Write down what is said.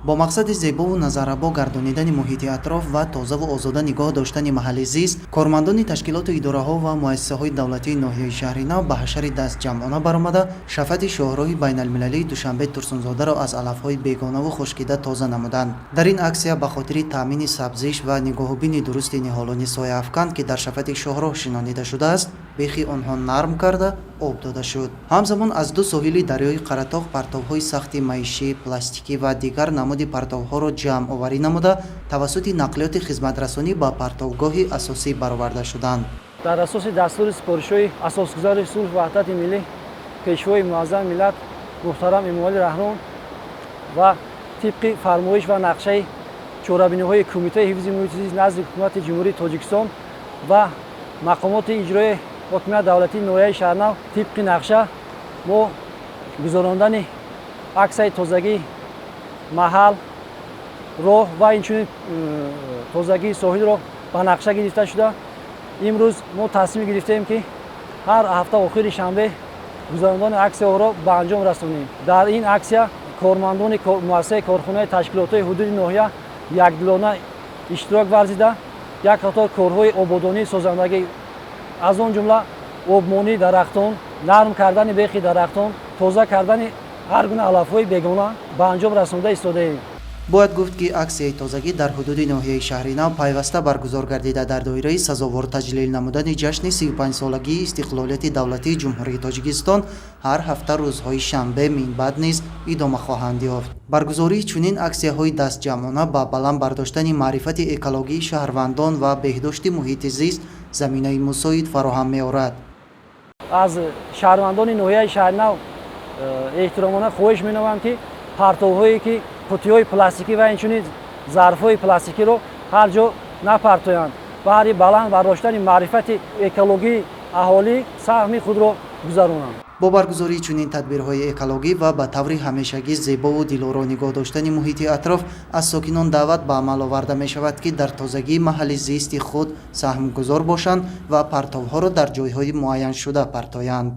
бо мақсади зебову назаррабо гардонидани муҳити атроф ва тозаву озода нигоҳ доштани маҳалли зист, кормандони ташкилоту идораҳо ва муассисаҳои давлатии ноҳияи шаҳри Нав ба ҳашари дастҷамъона баромада, шафати шоҳроҳи байналмилалии Душанбе Турсунзодаро аз алафҳои бегонаву хушкида тоза намуданд. Дар ин аксия ба хотири таъмини сабзиш ва нигоҳубини дурусти ниҳолони сояафкан, ки дар шафати шоҳроҳ шинонида шудааст, бехи онҳо нарм карда об дода шуд. ҳамзамон аз ду соҳили дарёи Қаратоғ партовҳои сахти маишӣ, пластикӣ ва дигар намуди партовҳоро ҷамъоварӣ намуда, тавассути нақлиёти хизматрасонӣ ба партовгоҳи асосӣ бароварда шуданд. дар асоси дастури сипоришҳои асосгузори сулҳ ва ваҳдати миллӣ, пешвои муаззами миллат муҳтарам Эмомалӣ Раҳмон ва тибқи фармоиш ва нақшаи чорабиниҳои Кумитаи ҳифзи муҳити зист назди ҳукумати Ҷумҳурии Тоҷикистон ва мақомоти иҷрои ҳокимияти давлатии ноҳияи Шаҳрнав, тибқи нақша мо гузарондани аксияи тозагии маҳал, роҳ ва инчунин тозагии соҳилро ба нақша гирифта шуда, имрӯз мо тасмим гирифтем, ки ҳар ҳафта охири шанбе гузарондани аксияҳоро ба анҷом расонем. Дар ин аксия кормандони муассисаи корхонаи ташкилотҳои ҳудуди ноҳия якдилона иштирок варзида, як қатор корҳои ободонии созандагӣ, аз он ҷумла обмонии дарахтон, нарм кардани бехи дарахтон, тоза кардани ҳар гуна алафҳои бегона ба анҷом расонида истодаем. бояд гуфт, ки аксияи тозагӣ дар ҳудуди ноҳияи шаҳри Нав пайваста баргузор гардида дар доираи сазовор таҷлил намудани ҷашни 35-солагии истиқлолияти давлатии Ҷумҳурии Тоҷикистон ҳар ҳафта рӯзҳои шанбе минбаъд низ идома хоҳанд ёфт. Баргузории чунин аксияҳои дастҷамъона ба баланд бардоштани маърифати экологии шаҳрвандон ва беҳдошти муҳити зист заминаи мусоид фароҳам меорад. аз шаҳрвандони ноҳияи Шаҳри Нав эҳтиромона хоҳиш менамоям, ки партовҳое ки путиҳои пластикӣ ва инчунин зарфҳои пластикиро ҳар ҷо напартоянд. баҳри баланд бардоштани маърифати экологии аҳолӣ саҳми худро гузаронанд. бо баргузории чунин тадбирҳои экологӣ ва ба таври ҳамешагӣ зебову дилоро нигоҳ доштани муҳити атроф, аз сокинон даъват ба амал оварда мешавад, ки дар тозагии маҳалли зисти худ саҳмгузор бошанд ва партовҳоро дар ҷойҳои муайяншуда партоянд.